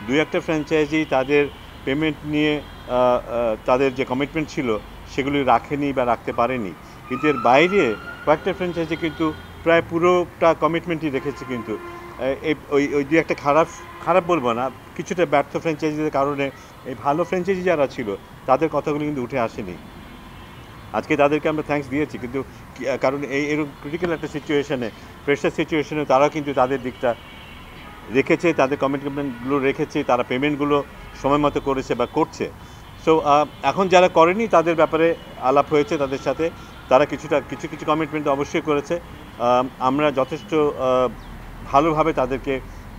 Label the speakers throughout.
Speaker 1: দুই একটা ফ্র্যাঞ্চাইজি তাদের পেমেন্ট নিয়ে তাদের যে কমিটমেন্ট ছিল সেগুলি রাখেনি বা রাখতে পারেনি, কিন্তু এর বাইরে কয়েকটা ফ্র্যাঞ্চাইজি কিন্তু প্রায় পুরোটা কমিটমেন্টই রেখেছে। কিন্তু ওই ওই দুই একটা খারাপ খারাপ বলবো না, কিছুটা ব্যর্থ ফ্র্যাঞ্চাইজিদের কারণে এই ভালো ফ্র্যাঞ্চাইজি যারা ছিল তাদের কথাগুলো কিন্তু উঠে আসেনি। আজকে তাদেরকে আমরা থ্যাঙ্কস দিয়েছি, কিন্তু কারণ এরকম ক্রিটিক্যাল একটা সিচুয়েশনে, প্রেশার সিচুয়েশনে তারা কিন্তু তাদের দিকটা রেখেছে, তাদের কমিটমেন্টগুলো রেখেছে, তারা পেমেন্টগুলো সময় মতো করেছে বা করছে। সো এখন যারা করেনি তাদের ব্যাপারে আলাপ হয়েছে তাদের সাথে, তারা কিছু কিছু কমিটমেন্ট অবশ্যই করেছে। আমরা যথেষ্ট ভালোভাবে তাদেরকে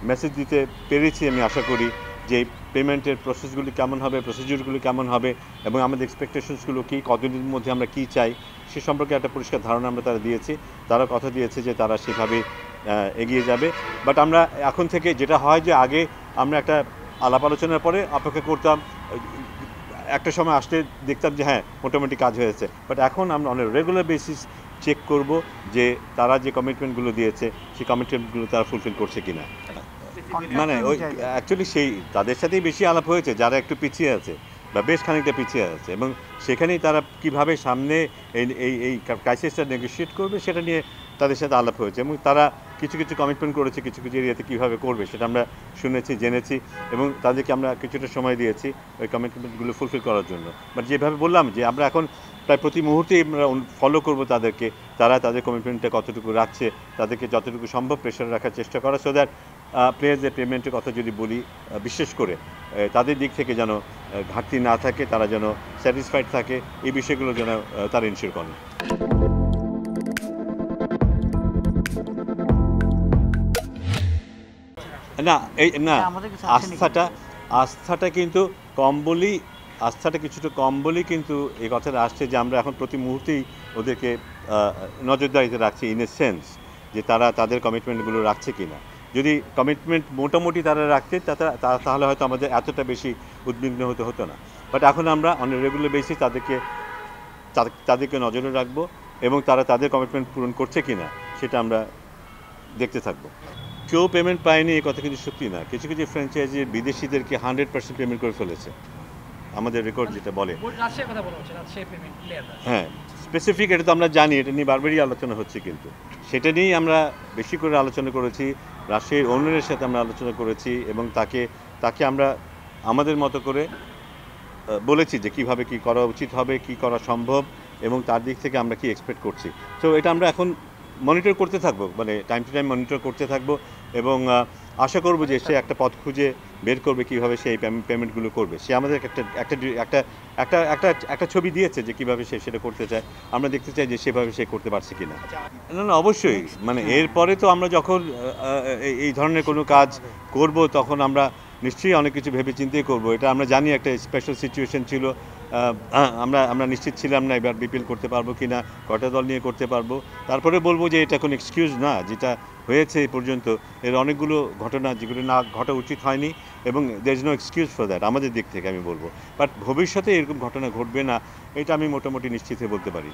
Speaker 1: মেসেজ দিতে পেরেছি। আমি আশা করি যে পেমেন্টের প্রসেসগুলি কেমন হবে, প্রসিডিউরগুলি কেমন হবে এবং আমাদের এক্সপেকটেশনসগুলো কী, কতদিনের মধ্যে আমরা কী চাই সে সম্পর্কে একটা পরিষ্কার ধারণা আমরা তারা দিয়েছি। তারা কথা দিয়েছে যে তারা সেভাবে এগিয়ে যাবে। বাট আমরা এখন থেকে যেটা হয় যে আগে আমরা একটা আলাপ আলোচনার পরে অপেক্ষা করতাম, একটা সময় আসলে দেখতাম যে হ্যাঁ মোটামুটি কাজ হয়েছে, বাট এখন আমরা অনেক রেগুলার বেসিস চেক করব যে তারা যে কমিটমেন্টগুলো দিয়েছে সেই কমিটমেন্টগুলো তারা ফুলফিল করছে কিনা। মানে ওই অ্যাকচুয়ালি সেই তাদের সাথেই বেশি আলাপ হয়েছে যারা একটু পিছিয়ে আছে বা বেশ খানিকটা পিছিয়ে আছে, এবং সেখানেই তারা কিভাবে সামনে এই এই এই ক্রাইসিসটা নেগোশিয়েট করবে সেটা নিয়ে তাদের সাথে আলাপ হয়েছে, এবং তারা কিছু কিছু কমিটমেন্ট করেছে কিছু কিছু এরিয়াতে কীভাবে করবে সেটা আমরা শুনেছি, জেনেছি, এবং তাদেরকে আমরা কিছুটা সময় দিয়েছি ওই কমিটমেন্টগুলো ফুলফিল করার জন্য। বাট যেভাবে বললাম যে আমরা এখন প্রায় প্রতি মুহূর্তেই আমরা ফলো করব তাদেরকে, তারা তাদের কমিটমেন্টটা কতটুকু রাখছে, তাদেরকে যতটুকু সম্ভব প্রেশার রাখার চেষ্টা করা, সো দ্যাট প্লেয়ারদের পেমেন্টের কথা যদি বলি, বিশেষ করে তাদের দিক থেকে যেন ঘাটতি না থাকে, তারা যেন স্যাটিসফাইড থাকে, এই বিষয়গুলো যেন তারা ইনশিওর করেন। না এই না আস্থাটা কিন্তু কম বলি, আস্থাটা কিছুটা কম বলেই কিন্তু এই কথাটা আসছে যে আমরা এখন প্রতি মুহূর্তেই ওদেরকে নজরদারিতে রাখছি, ইন এ সেন্স যে তারা তাদের কমিটমেন্টগুলো রাখছে কিনা। যদি কমিটমেন্ট মোটামুটি তারা রাখতে তাহলে হয়তো আমাদের এতটা বেশি উদ্বিগ্ন হতো না। বাট এখন আমরা অন রেগুলার বেসিস তাদেরকে নজরে রাখবো এবং তারা তাদের কমিটমেন্ট পূরণ করছে কিনা সেটা আমরা দেখতে থাকবো। কেউ পেমেন্ট পায়নি এই কথা কিন্তু সত্যি না। কিছু কিছু ফ্র্যাঞ্চাইজি বিদেশিদেরকে 100% পেমেন্ট করে ফেলেছে, আমাদের রেকর্ড যেটা বলে। হ্যাঁ, স্পেসিফিক এটা তো আমরা জানি, এটা নিয়ে বারবারই আলোচনা হচ্ছে, কিন্তু সেটা নিয়েই আমরা বেশি করে আলোচনা করেছি, রাজশাহীর ওনারের সাথে আমরা আলোচনা করেছি এবং তাকে আমরা আমাদের মতো করে বলেছি যে কীভাবে কী করা উচিত হবে, কী করা সম্ভব এবং তার দিক থেকে আমরা কি এক্সপেক্ট করছি। তো এটা আমরা এখন মনিটর করতে থাকবো, মানে টাইম টু টাইম মনিটর করতে থাকবো এবং আশা করব যে সে একটা পথ খুঁজে বের করবে কীভাবে সে এই পেমেন্টগুলো করবে। সে আমাদের একটা ছবি দিয়েছে যে কীভাবে সে সেটা করতে চায়, আমরা দেখতে চাই যে সেভাবে সে করতে পারছে কিনা। না অবশ্যই, মানে এরপরে তো আমরা যখন এই ধরনের কোনো কাজ করব তখন আমরা নিশ্চয়ই অনেক কিছু ভেবে চিন্তেই করবো। এটা আমরা জানি একটা স্পেশাল সিচুয়েশন ছিল, আমরা নিশ্চিত ছিলাম না এবার বিপিএল করতে পারবো কি না, কয়টা দল নিয়ে করতে পারবো। তারপরে বলবো যে এটা কোনো এক্সকিউজ না, যেটা হয়েছে এই পর্যন্ত এর অনেকগুলো ঘটনা যেগুলো না ঘটা উচিত হয়নি এবং there is no excuse for that আমাদের দিক থেকে আমি বলবো। বাট ভবিষ্যতে এরকম ঘটনা ঘটবে না এটা আমি মোটামুটি নিশ্চিত বলতে পারি।